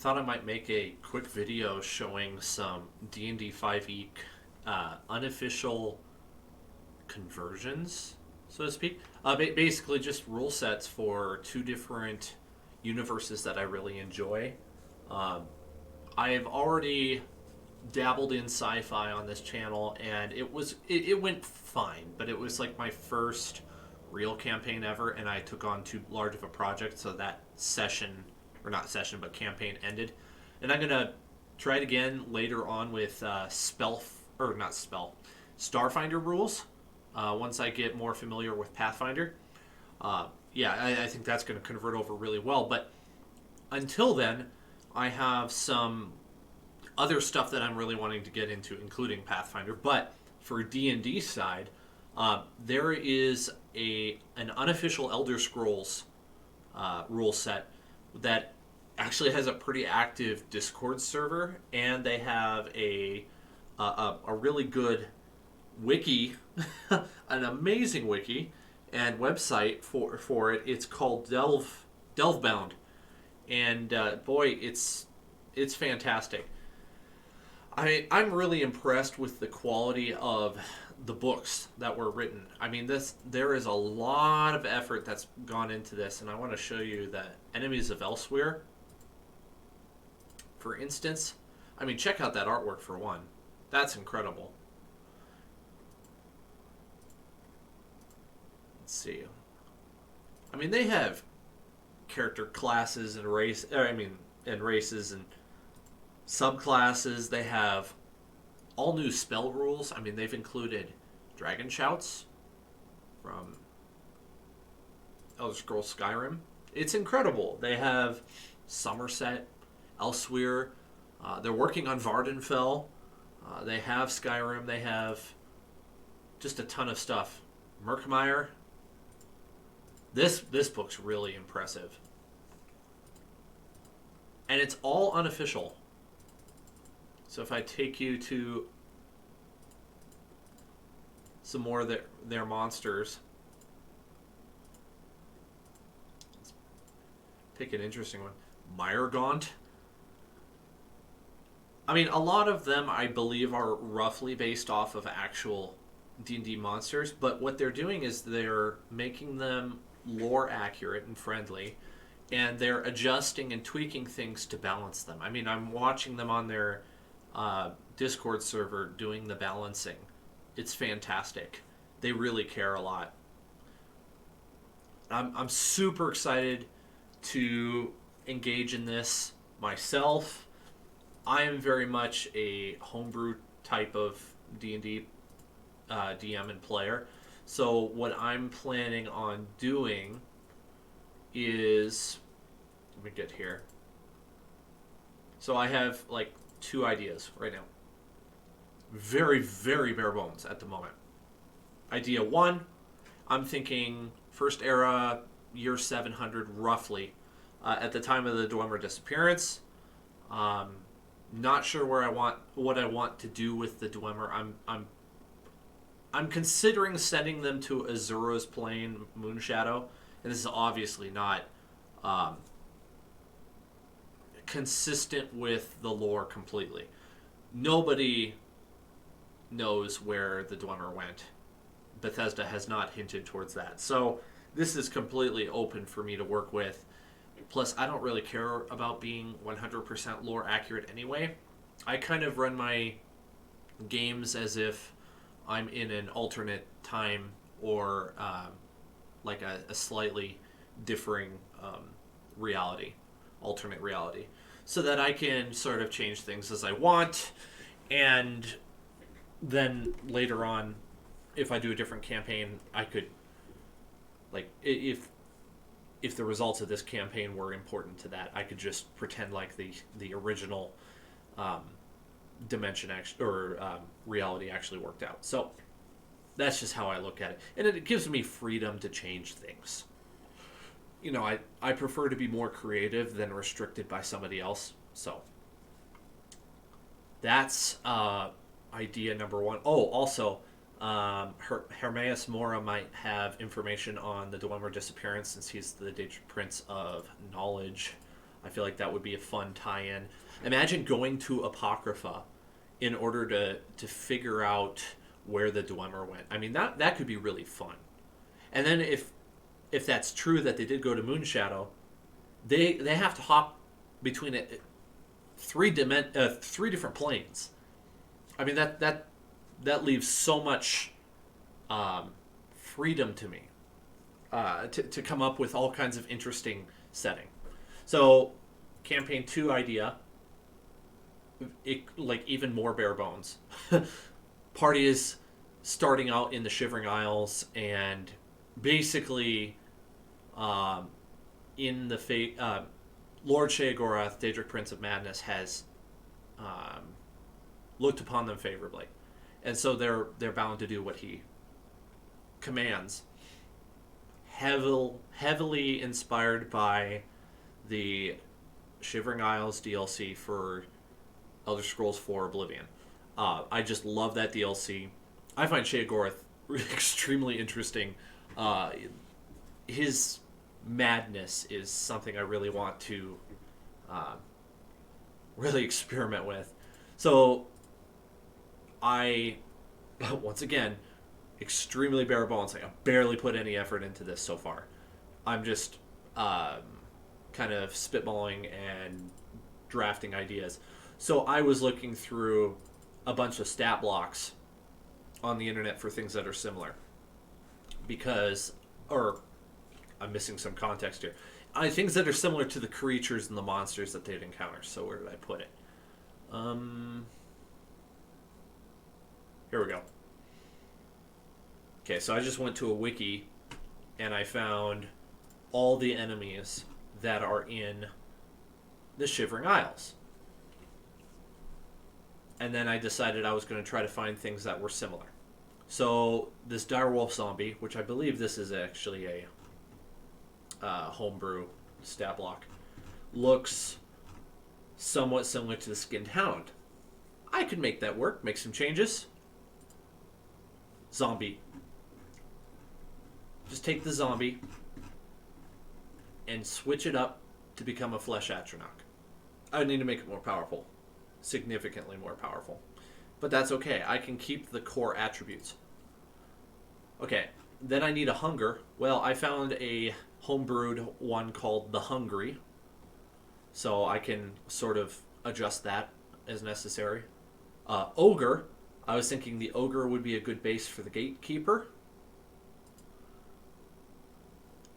thought I might make a quick video showing some D&D 5e unofficial conversions, so to speak. Basically, just rule sets for two different universes that I really enjoy. Um, I've already dabbled in sci-fi on this channel, and it went fine, but it was like my first real campaign ever, and I took on too large of a project, so that session, or not session, but campaign ended. And I'm gonna try it again later on with or not spell, Starfinder rules. Once I get more familiar with Pathfinder, I think that's going to convert over really well. But until then, I have some other stuff that I'm really wanting to get into, including Pathfinder. But for D&D side, there is an unofficial Elder Scrolls rule set that actually has a pretty active Discord server, and they have a really good wiki, an amazing wiki and website for it. It's called Delvebound, and boy, it's fantastic. I'm really impressed with the quality of the books that were written. I mean, there is a lot of effort that's gone into this, and I want to show you that Enemies of Elsewhere, for instance. I mean, check out that artwork for one. That's incredible. Let's see. I mean, they have character classes and races and subclasses. They have all new spell rules. I mean, they've included Dragon Shouts from Elder Scrolls Skyrim. It's incredible. They have Somerset, Elsewhere. They're working on Vardenfell. They have Skyrim. They have just a ton of stuff. Murkmire. This book's really impressive. And it's all unofficial. So if I take you to some more of their monsters, let's take an interesting one. Myrgaunt. I mean, a lot of them, I believe, are roughly based off of actual D&D monsters, but what they're doing is they're making them lore accurate and friendly, and they're adjusting and tweaking things to balance them. I mean, I'm watching them on their Discord server doing the balancing. It's fantastic. They really care a lot. I'm super excited to engage in this myself. I am very much a homebrew type of D&D DM and player. So what I'm planning on doing is, let me get here. So I have like two ideas right now. Very, very bare bones at the moment. Idea one, I'm thinking first era, year 700 roughly, at the time of the Dwemer disappearance. Not sure what I want to do with the Dwemer. I'm considering sending them to Azura's plane, Moonshadow, and this is obviously not consistent with the lore completely. Nobody knows where the Dwemer went. Bethesda has not hinted towards that. So this is completely open for me to work with. Plus, I don't really care about being 100% lore accurate anyway. I kind of run my games as if I'm in an alternate time or like a slightly differing reality, alternate reality, so that I can sort of change things as I want. And then later on, if I do a different campaign, I could, like, if the results of this campaign were important to that, I could just pretend like the original dimension reality actually worked out. So that's just how I look at it, and it gives me freedom to change things. You know, I prefer to be more creative than restricted by somebody else. So that's idea number one. Oh, also, Hermaeus Mora might have information on the Dwemer disappearance, since he's the Prince of Knowledge. I feel like that would be a fun tie-in. Imagine going to Apocrypha in order to figure out where the Dwemer went. I mean, that could be really fun. And then if that's true that they did go to Moonshadow, they have to hop between three different planes. I mean that leaves so much freedom to me to come up with all kinds of interesting setting. So, campaign 2 idea, like even more bare bones. Party is starting out in the Shivering Isles, and basically, in the Lord Sheogorath, Daedric Prince of Madness, has looked upon them favorably, and so they're bound to do what he commands. Heavily inspired by the Shivering Isles DLC for Elder Scrolls 4 Oblivion. I just love that DLC. I find Sheogorath extremely interesting. His madness is something I really want to really experiment with. So I, once again, extremely bare bones. Like, I barely put any effort into this so far. I'm just kind of spitballing and drafting ideas. So I was looking through a bunch of stat blocks on the internet for things that are similar. Or I'm missing some context here. Things that are similar to the creatures and the monsters that they'd encounter. So where did I put it? Here we go. Okay, so I just went to a wiki and I found all the enemies that are in the Shivering Isles. And then I decided I was going to try to find things that were similar. So this direwolf zombie, which I believe this is actually a homebrew stat block, looks somewhat similar to the skinned hound. I could make that work, make some changes. Zombie. Just take the zombie and switch it up to become a flesh Atronach. I need to make it more powerful. Significantly more powerful. But that's okay. I can keep the core attributes. Okay, then I need a hunger. Well, I found a homebrewed one called the Hungry. So I can sort of adjust that as necessary. Ogre. I was thinking the Ogre would be a good base for the Gatekeeper.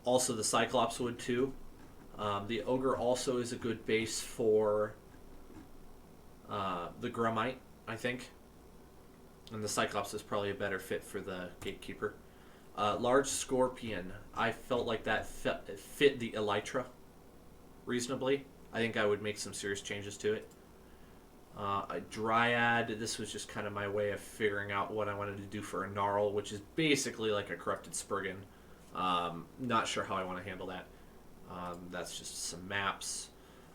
Also, the Cyclops would too. The Ogre also is a good base for the Grummite, I think. And the Cyclops is probably a better fit for the Gatekeeper. Large Scorpion. I felt like that fit the Elytra reasonably. I think I would make some serious changes to it. A Dryad. This was just kind of my way of figuring out what I wanted to do for a Gnarl, which is basically like a Corrupted Spriggan. Not sure how I want to handle that. That's just some maps.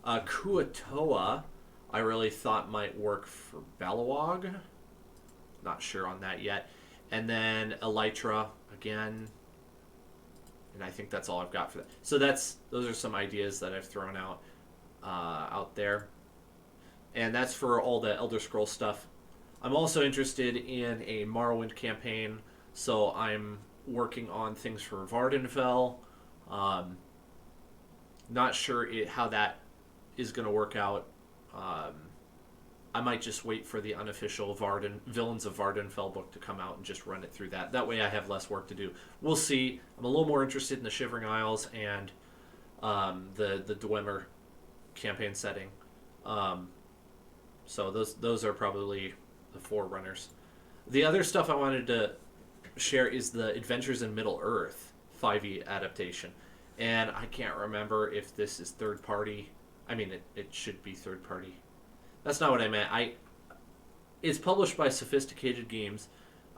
Kuatoa, I really thought might work for Balawag. Not sure on that yet. And then Elytra again. And I think that's all I've got for that. So those are some ideas that I've thrown out there. And that's for all the Elder Scrolls stuff. I'm also interested in a Morrowind campaign, so I'm working on things for Vardenfell. Not sure how that is going to work out. I might just wait for the unofficial Villains of Vardenfell book to come out and just run it through that. That way I have less work to do. We'll see. I'm a little more interested in the Shivering Isles and the Dwemer campaign setting. So those are probably the forerunners. The other stuff I wanted to share is the Adventures in Middle-earth 5e adaptation. And I can't remember if this is third party. I mean, it should be third party. That's not what I meant. It's published by Sophisticated Games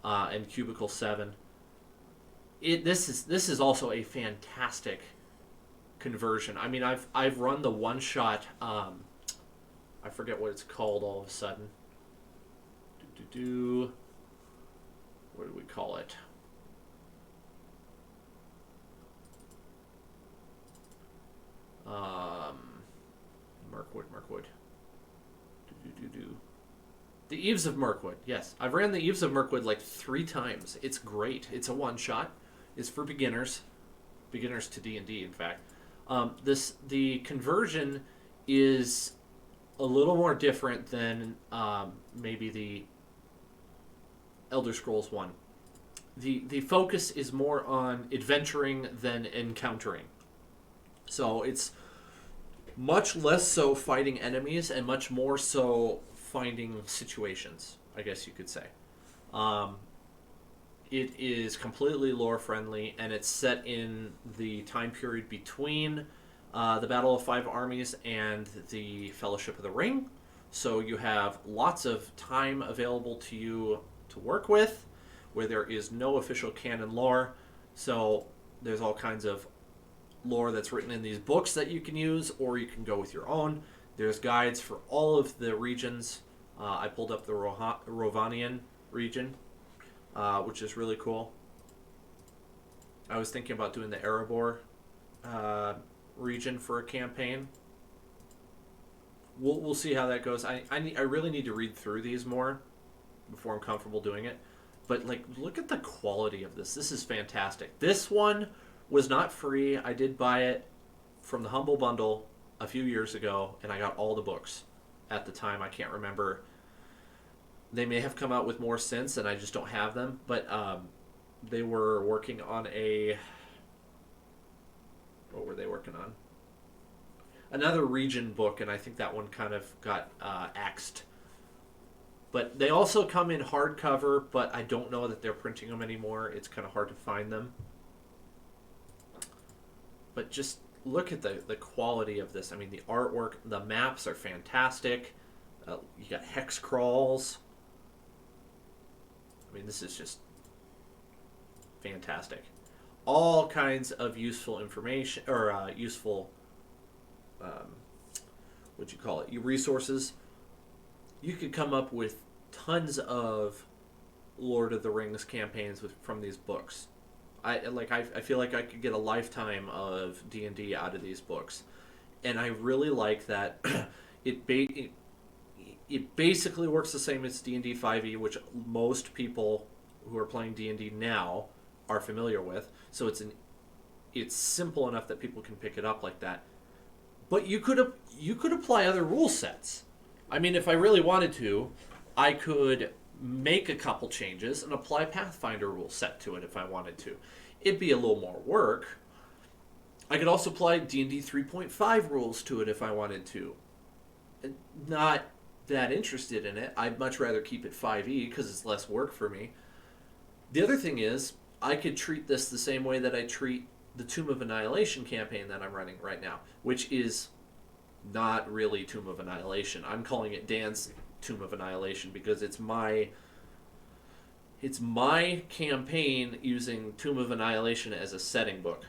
and Cubicle 7. This is also a fantastic conversion. I mean, I've run the one shot. I forget what it's called all of a sudden. What do we call it? Mirkwood. Do. The Eves of Mirkwood. Yes, I've ran the Eves of Mirkwood like 3 times. It's great. It's a one shot. It's for beginners to D&D. In fact, the conversion is a little more different than maybe the Elder Scrolls one. The focus is more on adventuring than encountering. So it's much less so fighting enemies and much more so finding situations, I guess you could say. It is completely lore friendly, and it's set in the time period between the Battle of Five Armies and the Fellowship of the Ring. So you have lots of time available to you to work with, where there is no official canon lore. So there's all kinds of lore that's written in these books that you can use, or you can go with your own. There's guides for all of the regions. I pulled up the Rovanian region, which is really cool. I was thinking about doing the Erebor region for a campaign. We'll see how that goes. I really need to read through these more before I'm comfortable doing it. But like, look at the quality of this. This is fantastic. This one was not free. I did buy it from the Humble Bundle a few years ago, and I got all the books at the time. I can't remember. They may have come out with more since, and I just don't have them. But they were working on a... What were they working on? Another region book, and I think that one kind of got axed. But they also come in hardcover, but I don't know that they're printing them anymore. It's kind of hard to find them. But just look at the quality of this. I mean, the artwork, the maps are fantastic. You got hex crawls. I mean, this is just fantastic. All kinds of useful information, or useful, what'd you call it, resources. You could come up with tons of Lord of the Rings campaigns from these books. I feel like I could get a lifetime of D&D out of these books, and I really like that it basically works the same as D&D 5e, which most people who are playing D&D now are familiar with. So it's simple enough that people can pick it up like that. But you could apply other rule sets. I mean, if I really wanted to, I could make a couple changes and apply Pathfinder rule set to it if I wanted to. It'd be a little more work. I could also apply D&D 3.5 rules to it if I wanted to. Not that interested in it. I'd much rather keep it 5e because it's less work for me. The other thing is, I could treat this the same way that I treat the Tomb of Annihilation campaign that I'm running right now, which is not really Tomb of Annihilation. I'm calling it Dan's Tomb of Annihilation because it's my campaign using Tomb of Annihilation as a setting book.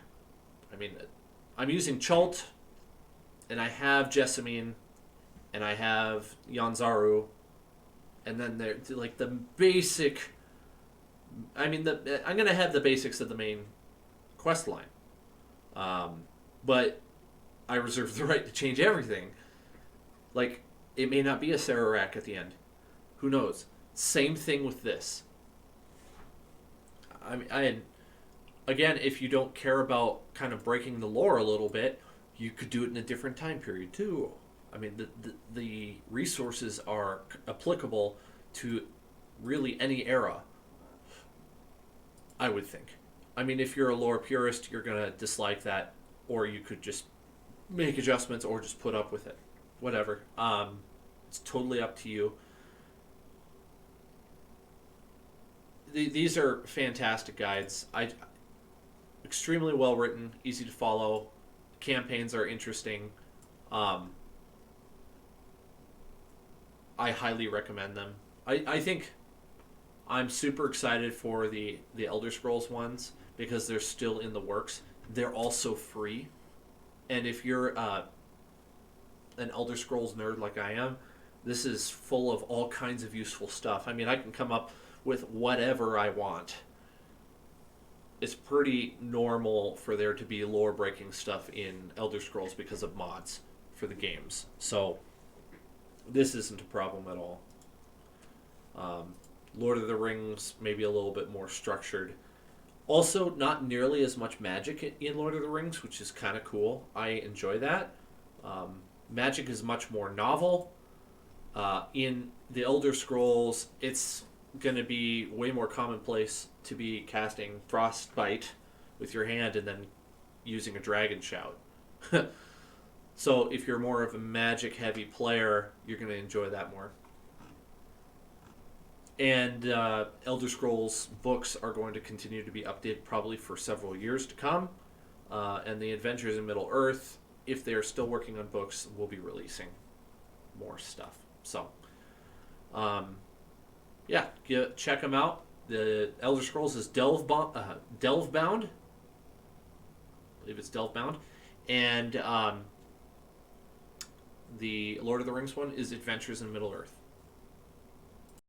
I mean, I'm using Chult, and I have Jessamine, and I have Yanzaru, and then they're like the basic. I mean, I'm going to have the basics of the main quest line, but I reserve the right to change everything. Like, it may not be a Sararak at the end. Who knows? Same thing with this. I mean, again, if you don't care about kind of breaking the lore a little bit, you could do it in a different time period too. I mean, the resources are applicable to really any era, I would think. I mean, if you're a lore purist, you're going to dislike that, or you could just make adjustments or just put up with it. Whatever. It's totally up to you. These are fantastic guides. Extremely well written, easy to follow. Campaigns are interesting. I highly recommend them. I think I'm super excited for the Elder Scrolls ones because they're still in the works. They're also free. And if you're an Elder Scrolls nerd like I am, this is full of all kinds of useful stuff. I mean, I can come up with whatever I want. It's pretty normal for there to be lore-breaking stuff in Elder Scrolls because of mods for the games. So this isn't a problem at all. Lord of the Rings, maybe a little bit more structured. Also, not nearly as much magic in Lord of the Rings, which is kind of cool. I enjoy that. Magic is much more novel. In the Elder Scrolls, it's going to be way more commonplace to be casting Frostbite with your hand and then using a Dragon Shout. So if you're more of a magic-heavy player, you're going to enjoy that more. And Elder Scrolls books are going to continue to be updated probably for several years to come. And the Adventures in Middle-earth, if they're still working on books, will be releasing more stuff. So, yeah, check them out. The Elder Scrolls is Delvebound. I believe it's Delvebound. And the Lord of the Rings one is Adventures in Middle-earth.